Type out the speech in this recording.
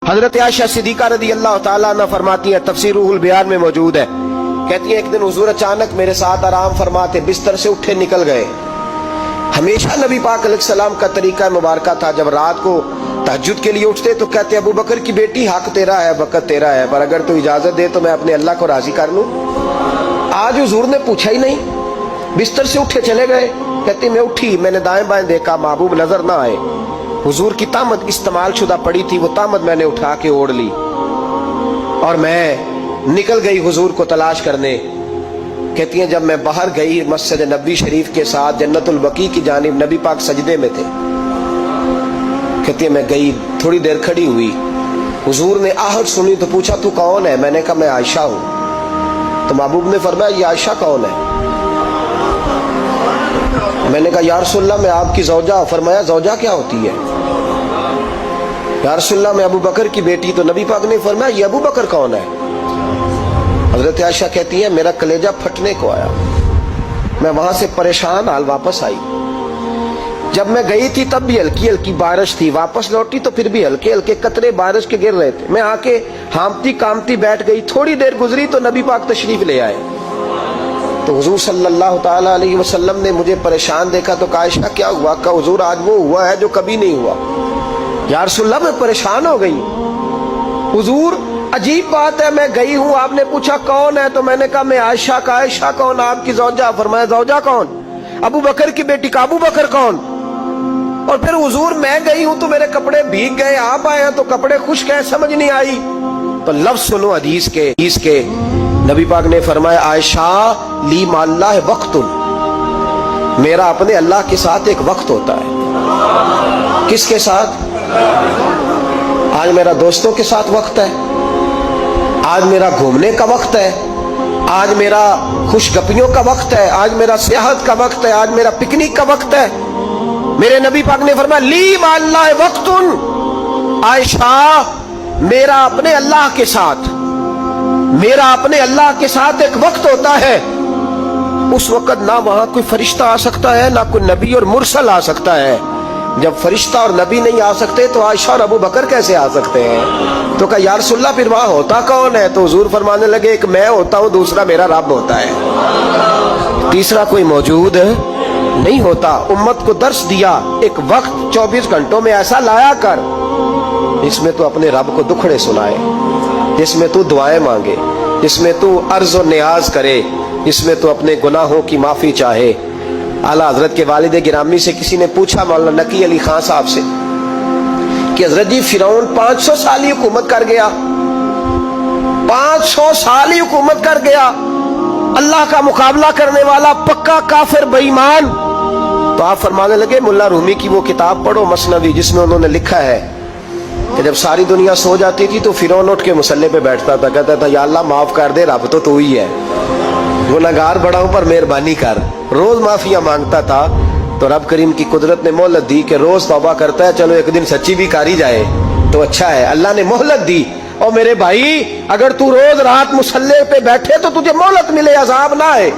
حضرت عائشہ صدیقہ رضی اللہ تعالیٰ عنہ فرماتی ہیں، تفسیر روح البیان میں موجود ہے، کہتی ہیں ایک دن حضور اچانک میرے ساتھ آرام فرماتے بستر سے اٹھے نکل گئے۔ ہمیشہ نبی پاک علیہ السلام کا طریقہ مبارکہ تھا، جب رات کو تہجد کے لیے اٹھتے تو کہتے ابو بکر کی بیٹی حق تیرا ہے، وقت تیرا ہے، پر اگر تو اجازت دے تو میں اپنے اللہ کو راضی کر لوں۔ آج حضور نے پوچھا ہی نہیں، بستر سے اٹھے چلے گئے۔ کہتی میں اٹھی، میں نے دائیں بائیں دیکھا، محبوب نظر نہ آئے۔ حضور کی طامت استعمال شدہ پڑی تھی، وہ طامت میں نے اٹھا کے اوڑھ لی اور میں نکل گئی حضور کو تلاش کرنے۔ کہتی ہیں جب میں باہر گئی مسجد نبی شریف کے ساتھ جنت البقیع کی جانب، نبی پاک سجدے میں تھے۔ کہتی ہیں میں گئی، تھوڑی دیر کھڑی ہوئی، حضور نے آہٹ سنی تو پوچھا تو کون ہے؟ میں نے کہا میں عائشہ ہوں۔ تو محبوب نے فرمایا یہ عائشہ کون ہے؟ میں نے کہا یا رسول اللہ میں آپ کی زوجہ۔ فرمایا زوجہ کیا ہوتی ہے؟ یا رسول اللہ میں ابو بکر کی بیٹی۔ تو نبی پاک نے فرمایا یہ ابو بکر کون ہے؟ حضرت عائشہ کہتی ہے میرا کلیجہ پھٹنے کو آیا، میں وہاں سے پریشان حال واپس آئی۔ جب میں گئی تھی تب بھی ہلکی ہلکی بارش تھی، واپس لوٹی تو پھر بھی ہلکے ہلکے قطرے بارش کے گر رہے تھے۔ میں آ کے ہامتی کامتی بیٹھ گئی، تھوڑی دیر گزری تو نبی پاک تشریف لے آئے۔ تو حضور صلی اللہ تعالیٰ علیہ وسلم نے مجھے پریشان دیکھا تو کہا عائشہ کیا ہوا؟ کہا حضور آج وہ ہوا ہے جو کبھی نہیں ہوا۔ یا رسول اللہ میں پریشان ہو گئی۔ حضور عجیب بات ہے، میں گئی ہوں، آپ نے پوچھا کون ہے تو میں نے کہا میں عائشہ کا۔ عائشہ کون؟ آپ کی زوجہ۔ فرمایا زوجہ کون؟ ابو بکر کی بیٹی کا۔ ابو بکر کون؟ اور پھر حضور میں گئی ہوں تو میرے کپڑے بھیگ گئے، آپ آئے ہیں تو کپڑے خشک ہیں، سمجھ نہیں آئی۔ تو لفظ سنو حدیث کے نبی پاک نے فرمایا عائشہ لی مع اللہ وقت، میرا اپنے اللہ کے ساتھ ایک وقت ہوتا ہے۔ کس کے ساتھ؟ آج میرا دوستوں کے ساتھ وقت ہے، آج میرا گھومنے کا وقت ہے، آج میرا خوش گپیوں کا وقت ہے، آج میرا سیاحت کا وقت ہے، آج میرا پکنک کا وقت ہے۔ میرے نبی پاک نے فرمایا لی مع اللہ وقت، عائشہ میرا اپنے اللہ کے ساتھ، میرا اپنے اللہ کے ساتھ ایک وقت ہوتا ہے۔ اس وقت نہ وہاں کوئی فرشتہ آ سکتا ہے، نہ کوئی نبی اور مرسل آ سکتا ہے۔ جب فرشتہ اور نبی نہیں آ سکتے تو عائشہ اور ابو بکر کیسے آ سکتے ہیں؟ تو کہا یا رسول اللہ پھر وہاں ہوتا کون ہے؟ تو حضور فرمانے لگے ایک میں ہوتا ہوں، دوسرا میرا رب ہوتا ہے، تیسرا کوئی موجود نہیں ہوتا۔ امت کو درس دیا ایک وقت 24 گھنٹوں میں ایسا لایا کر جس میں تو اپنے رب کو دکھڑے سنائے، جس میں تو دعائیں مانگے، جس میں تو عرض و نیاز کرے، جس میں تو اپنے گناہوں کی معافی چاہے۔ اعلیٰ حضرت کے والد گرامی سے کسی نے پوچھا مولانا نقی علی خان صاحب سے کہ حضرت جی فرعون 500 سال ہی حکومت کر گیا، 500 سال ہی حکومت کر گیا، اللہ کا مقابلہ کرنے والا پکا کافر بے ایمان۔ تو آپ فرمانے لگے ملا رومی کی وہ کتاب پڑھو مثنوی، جس میں انہوں نے لکھا ہے کہ جب ساری دنیا سو جاتی تھی تو فرعون اٹھ کے مصلے پہ بیٹھتا تھا، کہتا تھا یا اللہ معاف کر دے، رب تو ہی ہے، گناہگار بڑا ہوں پر مہربانی کر۔ روز معافیاں مانگتا تھا تو رب کریم کی قدرت نے مہلت دی کہ روز توبہ کرتا ہے، چلو ایک دن سچی بھی کاری جائے تو اچھا ہے، اللہ نے مہلت دی۔ اور میرے بھائی اگر تو روز رات مصلے پہ بیٹھے تو تجھے مہلت ملے، عذاب نہ آئے۔